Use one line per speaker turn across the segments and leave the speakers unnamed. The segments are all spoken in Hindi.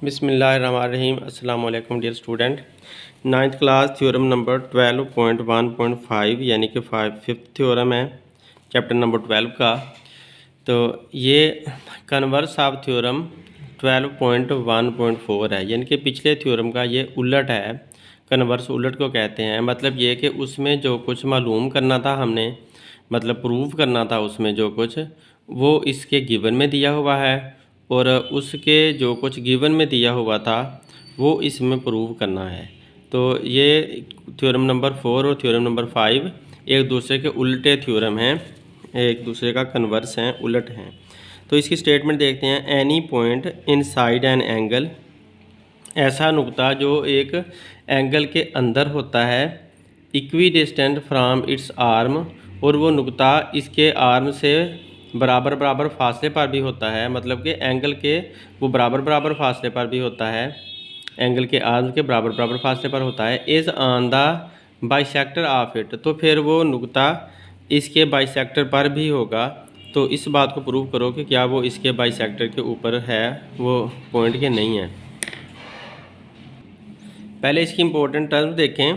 बिस्मिल्लाहिर्रहमानिर्रहीम। अस्सलाम वालेकुम dear student. 9th class theorem number 12.1.5 यानी कि फिफ्थ थ्योरम है चैप्टर नंबर 12 का। तो ये कन्वर्स ऑफ थ्योरम 12.1.4 है, यानी कि पिछले थ्योरम का ये उलट है। कन्वर्स उलट को कहते हैं। मतलब ये कि उसमें जो कुछ मालूम करना था हमने, मतलब प्रूव करना था, उसमें जो कुछ वो इसके गिवन में दिया हुआ है और उसके जो कुछ गिवन में दिया हुआ था वो इसमें प्रूव करना है। तो ये थ्योरम नंबर 4 और थ्योरम नंबर 5 एक दूसरे के उल्टे थ्योरम हैं, एक दूसरे का कन्वर्स हैं, उलट हैं। तो इसकी स्टेटमेंट देखते हैं। Any point inside an angle, ऐसा नुक्ता जो एक एंगल के अंदर होता है, equi distant from it's arm, और वो नुक्ता इसके आर्म से बराबर बराबर फासले पर भी होता है। मतलब कि एंगल के वो बराबर बराबर फासले पर भी होता है, एंगल के आर्म के बराबर बराबर फासले पर होता है। Is on the bisector of it, तो फिर वो नुक्ता इसके बाइसेक्टर पर भी होगा। तो इस बात को प्रूव करो कि क्या वो इसके बाइसेक्टर के ऊपर है, वो पॉइंट के नहीं है। पहले इसकी इम्पोर्टेंट टर्म देखें।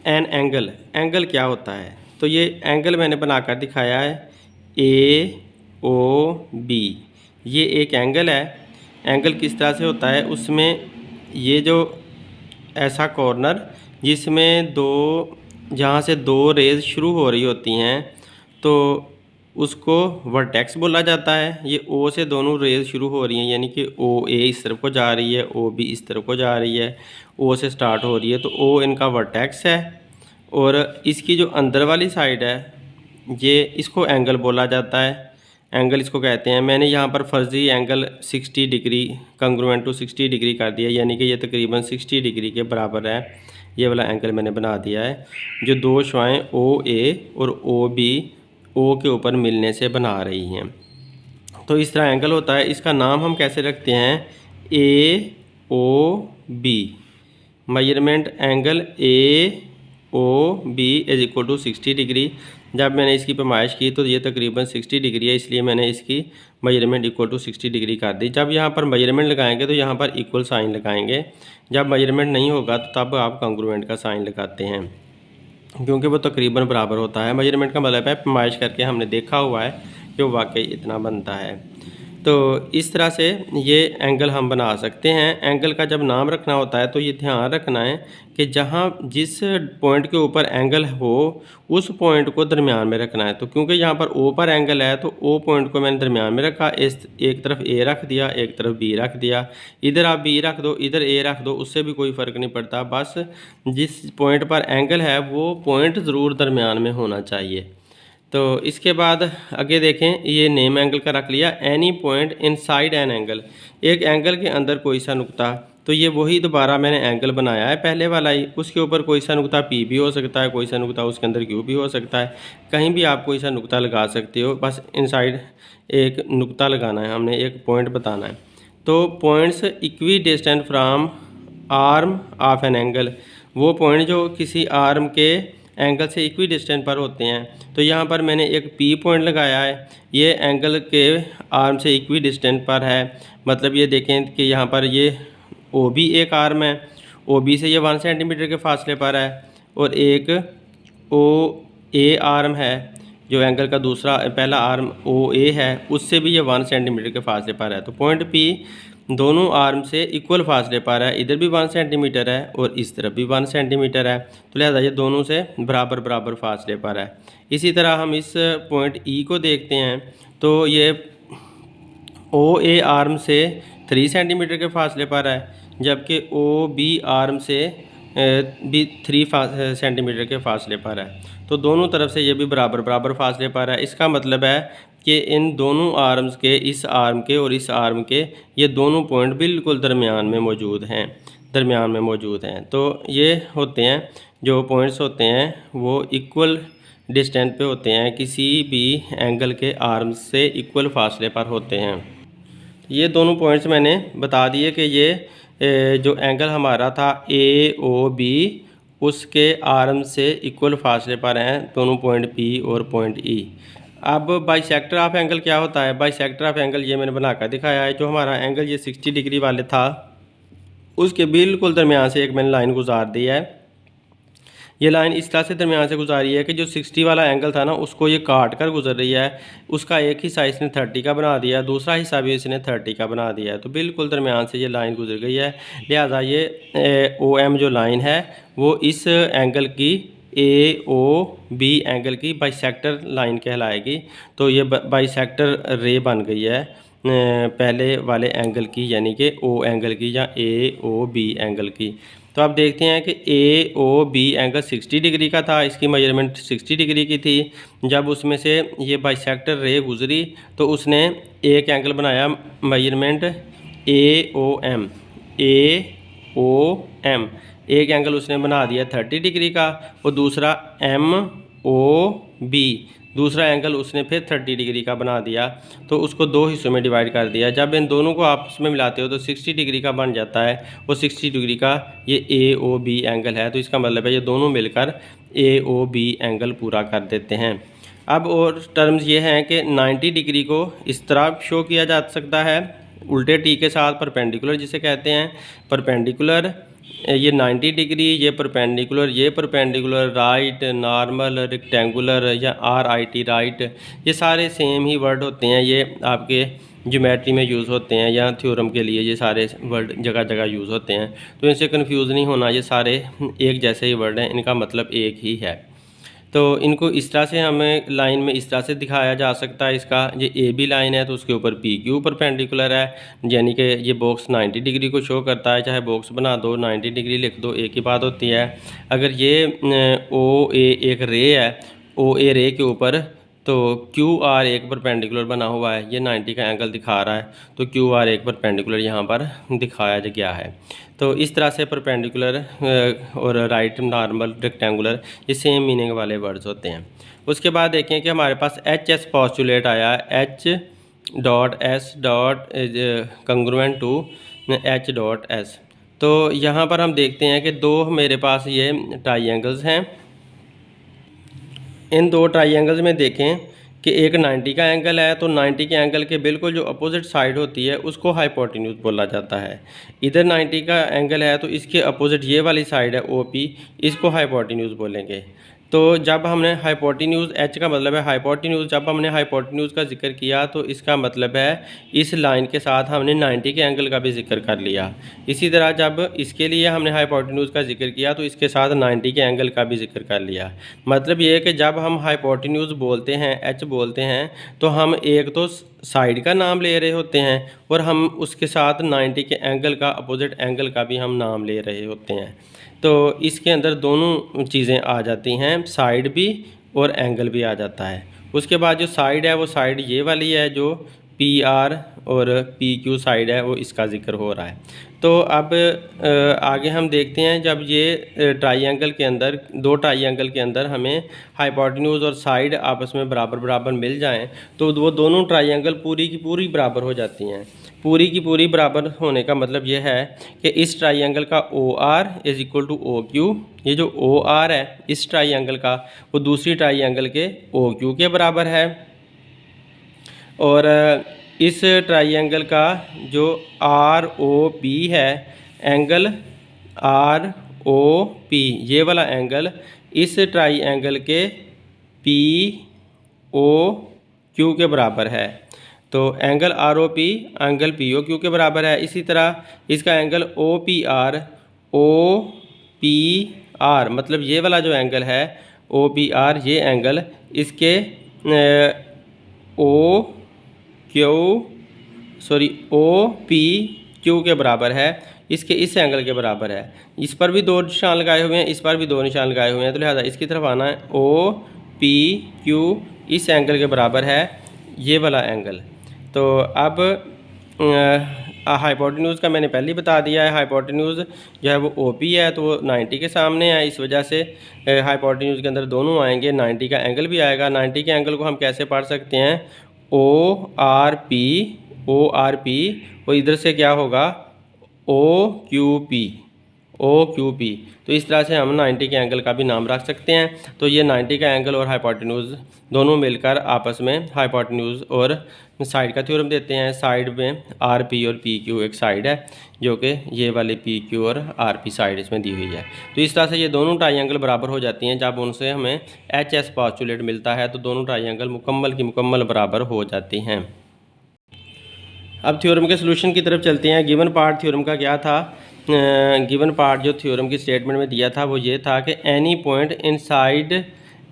एन एंगल, एंगल क्या होता है? तो ये एंगल मैंने बनाकर दिखाया है, ए ओ बी, ये एक एंगल है। एंगल किस तरह से होता है? उसमें ये जो ऐसा कॉर्नर जिसमें दो, जहाँ से दो रेज शुरू हो रही होती हैं, तो उसको वर्टेक्स बोला जाता है। ये ओ से दोनों रेज शुरू हो रही हैं, यानी कि ओ ए इस तरफ को जा रही है, ओ बी इस तरफ को जा रही है, ओ से स्टार्ट हो रही है, तो ओ इनका वर्टेक्स है। और इसकी जो अंदर वाली साइड है, ये इसको एंगल बोला जाता है, एंगल इसको कहते हैं। मैंने यहाँ पर फर्जी angle 60 degree congruent to 60 degree कर दिया, यानी कि ये तकरीबन 60 डिग्री के बराबर है। ये वाला एंगल मैंने बना दिया है, जो दो शुआएँ ओ ए और ओ बी ओ के ऊपर मिलने से बना रही हैं। तो इस तरह एंगल होता है। इसका नाम हम कैसे रखते हैं? A O B, measurement angle A O B is equal to 60 डिग्री। जब मैंने इसकी पैमाइश की तो ये तकरीबन 60 डिग्री है, इसलिए मैंने इसकी मेजरमेंट इक्वल टू 60 डिग्री कर दी। जब यहाँ पर मेजरमेंट लगाएंगे तो यहाँ पर इक्वल साइन लगाएंगे। जब मेजरमेंट नहीं होगा तो तब आप कॉन्ग्रुएंट का साइन लगाते हैं, क्योंकि वो तकरीबन बराबर होता है। मेजरमेंट का मतलब है पैमाइश करके हमने देखा हुआ है कि वो वाकई इतना बनता है। तो इस तरह से ये एंगल हम बना सकते हैं। एंगल का जब नाम रखना होता है तो ये ध्यान रखना है कि जहाँ जिस पॉइंट के ऊपर एंगल हो उस पॉइंट को दरमियान में रखना है। तो क्योंकि यहाँ पर ओ पर एंगल है तो ओ पॉइंट को मैंने दरमियान में रखा, इस एक तरफ ए रख दिया, एक तरफ बी रख दिया। इधर आप बी रख दो, इधर ए रख दो, उससे भी कोई फ़र्क नहीं पड़ता। बस जिस पॉइंट पर एंगल है वो पॉइंट ज़रूर दरमियान में होना चाहिए। तो इसके बाद आगे देखें, ये नेम एंगल का रख लिया। Any point inside an angle, एक एंगल के अंदर कोई सा नुक्ता, तो ये वही दोबारा मैंने एंगल बनाया है पहले वाला ही। उसके ऊपर कोई सा नुक्ता पी भी हो सकता है, कोई सा नुक्ता उसके अंदर क्यू भी हो सकता है, कहीं भी आप कोई सा नुक्ता लगा सकते हो। बस इनसाइड एक नुक्ता लगाना है हमने, एक पॉइंट बताना है। तो points equi distant from arm of an angle, वो पॉइंट जो किसी आर्म के एंगल से इक्वी डिस्टेंट पर होते हैं। तो यहाँ पर मैंने एक पी पॉइंट लगाया है, ये एंगल के आर्म से इक्वी डिस्टेंट पर है। मतलब ये देखें कि यहाँ पर ये ओ बी एक आर्म है, ओ बी से ये 1 सेंटीमीटर के फासले पर है, और एक ओ ए आर्म है जो एंगल का दूसरा पहला आर्म ओ ए है, उससे भी ये 1 सेंटीमीटर के फासले पर है। तो पॉइंट पी दोनों आर्म से इक्वल फासले पर है, इधर भी 1 सेंटीमीटर है और इस तरफ भी 1 सेंटीमीटर है, तो लिहाजा ये दोनों से बराबर बराबर फासले पर है। इसी तरह हम इस पॉइंट ई को देखते हैं, तो ये ओ ए आर्म से 3 सेंटीमीटर के फासले पर है, जबकि ओ बी आर्म से भी 3 सेंटीमीटर के फासले पर है। तो दोनों तरफ से ये भी बराबर बराबर फासले पर है। इसका मतलब है कि इन दोनों आर्म्स के, इस आर्म के और इस आर्म के, ये दोनों पॉइंट बिल्कुल दरमियान में मौजूद हैं, दरमियान में मौजूद हैं। तो ये होते हैं जो पॉइंट्स होते हैं वो इक्वल डिस्टेंस पे होते हैं, किसी भी एंगल के आर्म्स से इक्वल फासले पर होते हैं। ये दोनों पॉइंट्स मैंने बता दिए कि ये जो एंगल हमारा था ए ओ बी, उसके आर्म से इक्वल फासले पर हैं दोनों पॉइंट पी और पॉइंट ई। अब बाइसेक्टर ऑफ एंगल क्या होता है? बाइसेक्टर ऑफ एंगल ये मैंने बनाकर दिखाया है। जो हमारा एंगल ये 60 डिग्री वाले था, उसके बिल्कुल दरमियान से एक मैंने लाइन गुजार दी है। ये लाइन इस तरह से दरमियान से गुजारी है कि जो 60 वाला एंगल था ना, उसको ये काट कर गुजर रही है। उसका एक हिस्सा इसने 30 का बना दिया, दूसरा हिस्सा भी इसने 30 का बना दिया है। तो बिल्कुल दरमियान से ये लाइन गुजर गई है। लिहाजा ये OM जो लाइन है वो इस एंगल की AOB एंगल की बाइसेक्टर लाइन कहलाएगी। तो ये बाइसेक्टर रे बन गई है पहले वाले एंगल की, यानी कि O एंगल की या AOB एंगल की। तो आप देखते हैं कि AOB एंगल 60 डिग्री का था, इसकी मेजरमेंट 60 डिग्री की थी। जब उसमें से ये बाइसेक्टर रे गुजरी तो उसने एक एंगल बनाया मेजरमेंट AOM। एक एंगल उसने बना दिया 30 डिग्री का, और दूसरा MOB दूसरा एंगल उसने फिर 30 डिग्री का बना दिया। तो उसको दो हिस्सों में डिवाइड कर दिया। जब इन दोनों को आपस में मिलाते हो तो 60 डिग्री का बन जाता है। वो 60 डिग्री का ये AOB एंगल है। तो इसका मतलब है ये दोनों मिलकर AOB एंगल पूरा कर देते हैं। अब और टर्म्स ये हैं कि 90 डिग्री को इस तरह शो किया जा सकता है, उल्टे टी के साथ, परपेंडिकुलर जिसे कहते हैं। परपेंडिकुलर ये 90 डिग्री, ये परपेंडिकुलर, राइट, नॉर्मल, रेक्टेंगुलर या RIT राइट, ये सारे सेम ही वर्ड होते हैं। ये आपके ज्योमेट्री में यूज़ होते हैं या थ्योरम के लिए ये सारे वर्ड जगह जगह यूज़ होते हैं। तो इनसे कंफ्यूज नहीं होना, ये सारे एक जैसे ही वर्ड हैं, इनका मतलब एक ही है। तो इनको इस तरह से हमें लाइन में इस तरह से दिखाया जा सकता है। इसका ये AB लाइन है तो उसके ऊपर PQ परपेंडिकुलर है, यानी कि ये बॉक्स 90 डिग्री को शो करता है। चाहे बॉक्स बना दो, 90 डिग्री लिख दो, एक ही बात होती है। अगर ये OA एक रे है, OA रे के ऊपर तो QR एक परपेंडिकुलर बना हुआ है, ये 90 का एंगल दिखा रहा है, तो QR एक परपेंडिकुलर यहाँ पर दिखाया गया है। तो इस तरह से परपेंडिकुलर और राइट, नॉर्मल, रेक्टेंगुलर ये सेम मीनिंग वाले वर्ड्स होते हैं। उसके बाद देखें कि हमारे पास HS पोस्टुलेट आया है, H.S. Congruent to H.S। तो यहाँ पर हम देखते हैं कि दो मेरे पास ये ट्राइंगल्स हैं। इन दो ट्राइंगल्स में देखें कि एक 90 का एंगल है, तो 90 के एंगल के बिल्कुल जो अपोजिट साइड होती है उसको हाइपोटेन्यूज बोला जाता है। इधर 90 का एंगल है तो इसके अपोजिट ये वाली साइड है OP, इसको हाइपोटेन्यूज बोलेंगे। तो जब हमने हाइपोटेन्यूज, H का मतलब है हाइपोटेन्यूज, जब हमने हाइपोटेन्यूज का जिक्र किया तो इसका मतलब है इस लाइन के साथ हमने 90 के एंगल का भी जिक्र कर लिया। इसी तरह जब इसके लिए हमने हाइपोटेन्यूज का जिक्र किया तो इसके साथ 90 के एंगल का भी जिक्र कर लिया। मतलब ये है कि जब हम हाइपोटेन्यूज बोलते हैं, H बोलते हैं, तो हम एक तो साइड का नाम ले रहे होते हैं और हम उसके साथ 90 के एंगल का, अपोजिट एंगल का भी हम नाम ले रहे होते हैं। तो इसके अंदर दोनों चीज़ें आ जाती हैं, साइड भी और एंगल भी आ जाता है। उसके बाद जो साइड है वो साइड ये वाली है जो PR और PQ साइड है, वो इसका जिक्र हो रहा है। तो अब आगे हम देखते हैं, जब ये ट्राइंगल के अंदर, दो ट्राइंगल के अंदर हमें हाइपोटेन्यूज और साइड आपस में बराबर बराबर मिल जाएं तो वो दोनों ट्राइंगल पूरी की पूरी बराबर हो जाती हैं। पूरी की पूरी बराबर होने का मतलब ये है कि इस ट्राइंगल का OR is equal to OQ, ये जो OR है इस ट्राइंगल का, वो दूसरी ट्राइंगल के OQ के बराबर है। और इस ट्राइंगल का जो ROP है, एंगल ROP ये वाला एंगल इस ट्राइंगल के POQ के बराबर है। तो एंगल ROP एंगल POQ के बराबर है। इसी तरह इसका एंगल OPR मतलब ये वाला जो एंगल है OPR, ये एंगल इसके OPQ के बराबर है, इसके इस एंगल के बराबर है। इस पर भी दो निशान लगाए हुए हैं, इस पर भी दो निशान लगाए हुए हैं, तो लिहाजा इसकी तरफ आना है। OPQ इस एंगल के बराबर है ये वाला एंगल। तो अब हाइपोटेन्यूज का मैंने पहले ही बता दिया है। हाइपोटेन्यूज जो है वो OP है तो वो 90 के सामने है, इस वजह से हाइपोटेन्यूज के अंदर दोनों आएंगे, 90 का एंगल भी आएगा। 90 के एंगल को हम कैसे पढ़ सकते हैं? ORP और इधर से क्या होगा? OQP OQP। तो इस तरह से हम 90 के एंगल का भी नाम रख सकते हैं। तो ये 90 का एंगल और हाइपोटेन्यूज दोनों मिलकर आपस में हाइपोटेन्यूज और साइड का थ्योरम देते हैं। साइड में RP और PQ एक साइड है, जो कि ये वाली PQ और RP साइड इसमें दी हुई है। तो इस तरह से ये दोनों ट्राइंगल बराबर हो जाती हैं। जब उनसे हमें HS पोस्टुलेट मिलता है तो दोनों ट्राइंगल मुकम्मल की मुकम्मल बराबर हो जाती हैं। अब थ्योरम के सलूशन की तरफ चलते हैं। गिवन पार्ट थ्योरम का क्या था? गिवन पार्ट जो थ्योरम की स्टेटमेंट में दिया था वो ये था कि any point inside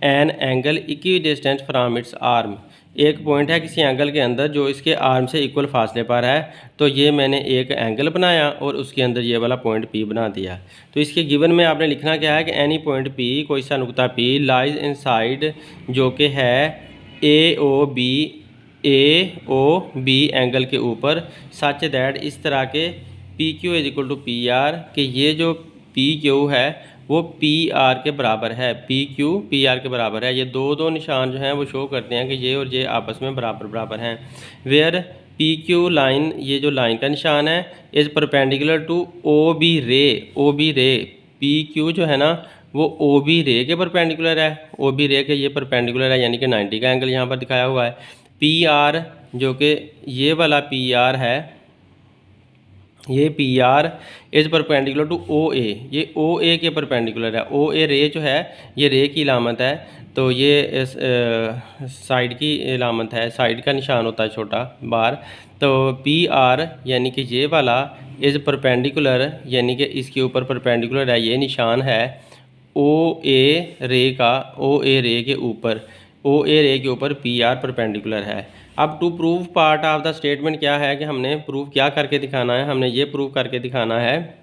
an angle equi distant from it's arm. एक पॉइंट है किसी एंगल के अंदर जो इसके आर्म से इक्वल फासले पर है। तो ये मैंने एक एंगल बनाया और उसके अंदर ये वाला पॉइंट P बना दिया। तो इसके गिवन में आपने लिखना क्या है कि एनी पॉइंट P, कोई सा नुकता P लाइज इनसाइड, जो कि है AOB एंगल के ऊपर, सच दैट इस तरह के PQ is equal to PR, कि ये जो PQ है वो PR के बराबर है। PQ PR के बराबर है। ये दो निशान जो हैं वो शो करते हैं कि ये और ये आपस में बराबर बराबर हैं। वेयर PQ लाइन, ये जो लाइन का निशान है, इज़ परपेंडिकुलर टू OB रे। PQ जो है ना वो OB रे के परपेंडिकुलर है। OB रे के ये परपेंडिकुलर है, यानी कि 90 का एंगल यहाँ पर दिखाया हुआ है। PR जो कि ये वाला PR है, ये PR is perpendicular to OA, ये OA के परपेंडिकुलर है। OA रे जो है ये रे की इलामत है। तो ये साइड की इलामत है, साइड का निशान होता है छोटा बार। तो PR यानी कि ये वाला इज़ परपेंडिकुलर, यानी कि इसके ऊपर परपेंडिकुलर है, ये निशान है OA रे का। OA रे के ऊपर PR परपेंडिकुलर है। अब to prove part of the statement क्या है कि हमने प्रूव क्या करके दिखाना है? हमने ये प्रूव करके दिखाना है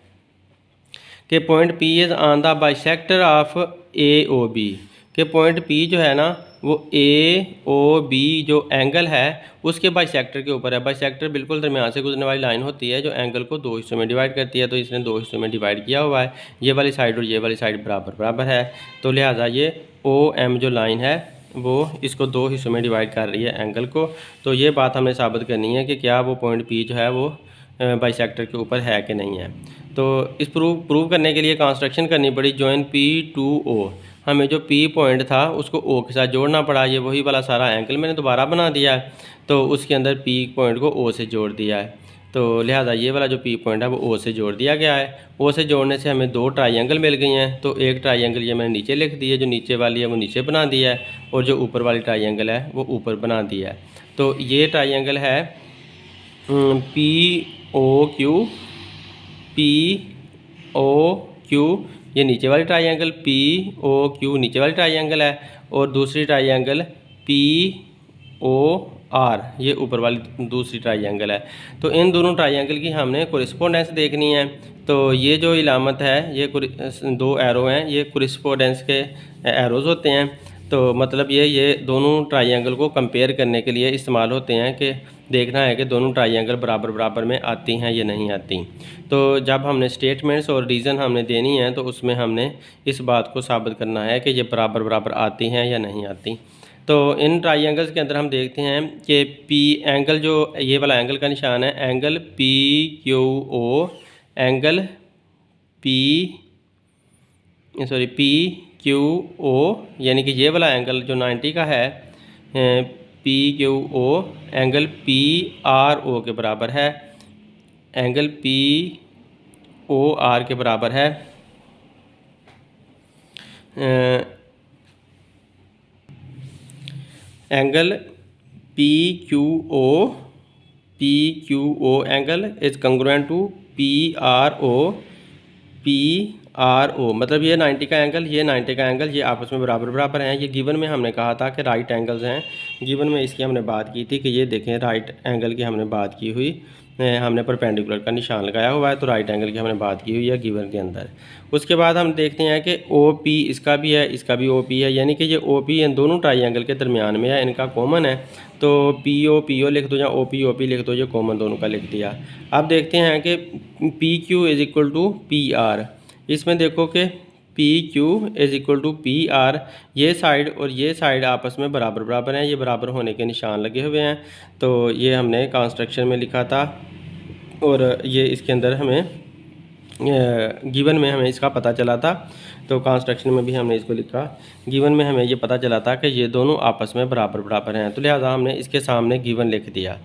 कि point P is on the bisector of AOB, कि पॉइंट P जो है ना वो AOB जो एंगल है उसके बाइसेक्टर के ऊपर है। बाइसेक्टर बिल्कुल दरमियान से गुजरने वाली लाइन होती है जो एंगल को दो हिस्सों में डिवाइड करती है। तो इसने दो हिस्सों में डिवाइड किया हुआ है, ये वाली साइड और ये वाली साइड बराबर बराबर है। तो लिहाजा ये OM जो लाइन है वो इसको दो हिस्सों में डिवाइड कर रही है एंगल को। तो ये बात हमने साबित करनी है कि क्या वो पॉइंट P जो है वो बाइसेक्टर के ऊपर है कि नहीं है। तो इस प्रूव करने के लिए कंस्ट्रक्शन करनी पड़ी। जॉइन P टू O, हमें जो P पॉइंट था उसको O के साथ जोड़ना पड़ा। ये वही वाला सारा एंगल मैंने दोबारा बना दिया है, तो उसके अंदर P पॉइंट को O से जोड़ दिया है। तो लिहाजा ये वाला जो P पॉइंट है वो O से जोड़ दिया गया है। O से जोड़ने से हमें दो ट्राइंगल मिल गई हैं। तो एक ट्राइंगल ये मैंने नीचे लिख दी है, जो नीचे वाली है वो नीचे बना दिया है, और जो ऊपर वाली ट्राइंगल है वो ऊपर बना दिया है। तो ये ट्राइंगल है POQ, ये नीचे वाली ट्राइंगल POQ नीचे वाली ट्राइंगल है, और दूसरी ट्राइंगल POR ये ऊपर वाली दूसरी ट्राइंगल है। तो इन दोनों ट्राइंगल की हमने कोरिस्पोंडेंस देखनी है। तो ये जो इलामत है, ये दो एरो हैं, ये कोरिस्पोंडेंस के एरोज़ होते हैं। तो मतलब ये दोनों ट्राइंगल को कंपेयर करने के लिए इस्तेमाल होते हैं कि देखना है कि दोनों ट्राइंगल बराबर बराबर में आती हैं या नहीं आती। तो जब हमने स्टेटमेंट्स और रीज़न हमने देनी है तो उसमें हमने इस बात को साबित करना है कि ये बराबर बराबर आती हैं या नहीं आती। तो इन ट्राइंगल्स के अंदर हम देखते हैं कि P एंगल, जो ये वाला एंगल का निशान है, एंगल PQO, एंगल PQO, यानी कि ये वाला एंगल जो 90 का है PQO, एंगल PRO के बराबर है, एंगल POR के बराबर है। Angle PQO angle is congruent to PRO, मतलब ये 90 का एंगल, ये 90 का एंगल, ये आपस में बराबर बराबर हैं। ये गिवन में हमने कहा था कि राइट एंगल्स हैं। गिवन में इसकी हमने बात की थी कि ये देखें राइट एंगल की हमने बात की हुई, हमने परपेंडिकुलर का निशान लगाया हुआ है, तो राइट एंगल की हमने बात की हुई है गिवन के अंदर। उसके बाद हम देखते हैं कि OP इसका भी है, इसका भी OP है, यानी कि ये OP इन दोनों ट्राइंगल के दरमियान में है, इनका कॉमन है। तो PO लिख दो या OP लिख दो, ये कॉमन दोनों का लिख दिया। अब देखते हैं कि PQ is equal to PR। इसमें देखो कि PQ is equal to PR, ये साइड और ये साइड आपस में बराबर बराबर हैं, ये बराबर होने के निशान लगे हुए हैं। तो ये हमने कंस्ट्रक्शन में लिखा था, और ये इसके अंदर हमें गिवन में हमें इसका पता चला था, तो कंस्ट्रक्शन में भी हमने इसको लिखा। गिवन में हमें ये पता चला था कि ये दोनों आपस में बराबर बराबर हैं, तो लिहाजा हमने इसके सामने गिवन लिख दिया।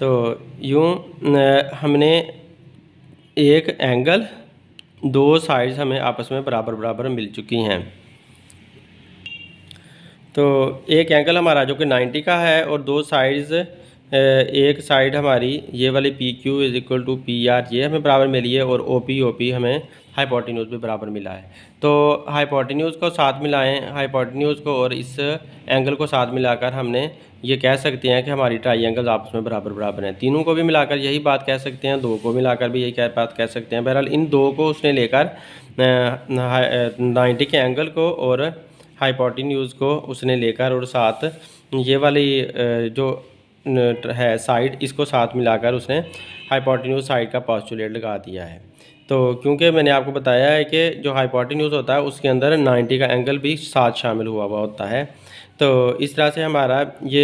तो यूँ हमने एक एंगल, दो साइड्स हमें आपस में बराबर बराबर मिल चुकी हैं। तो एक एंगल हमारा जो कि 90 का है और दो साइड्स, एक साइड हमारी ये वाली P Q is equal to P R, ये हमें बराबर मिली है, और ओ पी हमें हाइपोटेन्यूज भी बराबर मिला है। तो हाइपोटेन्यूज को साथ मिलाएं, हाइपोटेन्यूज को और इस एंगल को साथ मिलाकर हमने ये कह सकते हैं कि हमारी ट्राइंगल्स आपस में बराबर बराबर हैं। तीनों को भी मिलाकर यही बात कह सकते हैं, दो को मिलाकर भी यही बात कह सकते हैं। बहरहाल इन दो को उसने लेकर 90 के एंगल को और हाइपोटेन्यूज को उसने लेकर और साथ ये वाली जो है साइड, इसको साथ मिलाकर उसने हाइपोटेन्यूज साइड का पोस्टुलेट लगा दिया है। तो क्योंकि मैंने आपको बताया है कि जो हाइपोटेन्यूज होता है उसके अंदर 90 का एंगल भी साथ शामिल हुआ होता है। तो इस तरह से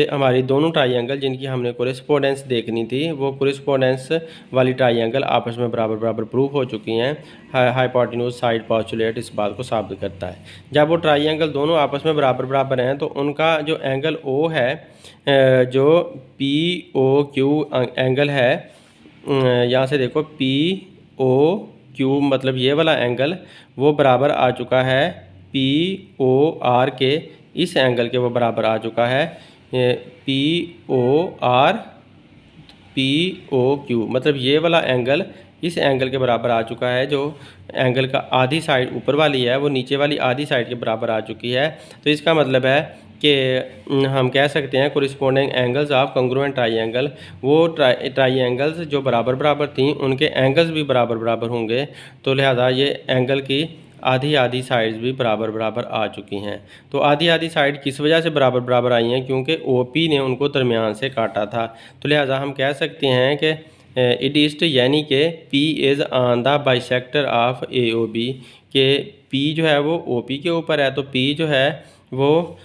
हमारी दोनों ट्राइंगल जिनकी हमने कोरेस्पोंडेंस देखनी थी, वो कोरेस्पोंडेंस वाली ट्राइंगल आपस में बराबर बराबर प्रूव हो चुकी हैं। हाइपोटेन्यूज साइड पोस्टुलेट इस बात को साबित करता है। जब वो ट्राइंगल दोनों आपस में बराबर बराबर हैं तो उनका जो एंगल ओ है, जो पी ओ क्यू एंगल है, यहाँ से देखो पी ओ क्यू मतलब ये वाला एंगल, वो बराबर आ चुका है पी ओ आर के, इस एंगल के वो बराबर आ चुका है P O R P O Q, मतलब ये वाला एंगल इस एंगल के बराबर आ चुका है। जो एंगल का आधी साइड ऊपर वाली है वो नीचे वाली आधी साइड के बराबर आ चुकी है। तो इसका मतलब है कि हम कह सकते हैं कोरिस्पोंडिंग एंगल्स ऑफ कंग्रुएंट ट्राइंगल, वो ट्राइंगल्स जो बराबर बराबर थी उनके एंगल्स भी बराबर बराबर होंगे। तो लिहाजा ये एंगल की आधी आधी साइड्स भी बराबर बराबर आ चुकी हैं। तो आधी आधी साइड किस वजह से बराबर बराबर आई हैं? क्योंकि OP ने उनको दरमियान से काटा था। तो लिहाजा हम कह सकते हैं कि इडिस्ट यानी कि P is on the bisector of AOB, के P जो है वो OP के ऊपर है, तो P जो है वो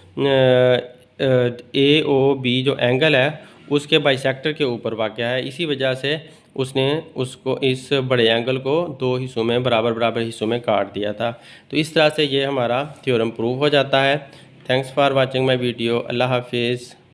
AOB जो एंगल है उसके बाइसेक्टर के ऊपर वाक़या है। इसी वजह से उसने उसको, इस बड़े एंगल को दो हिस्सों में बराबर बराबर हिस्सों में काट दिया था। तो इस तरह से ये हमारा थ्योरम प्रूव हो जाता है। Thanks for watching my video. Allah हाफिज़।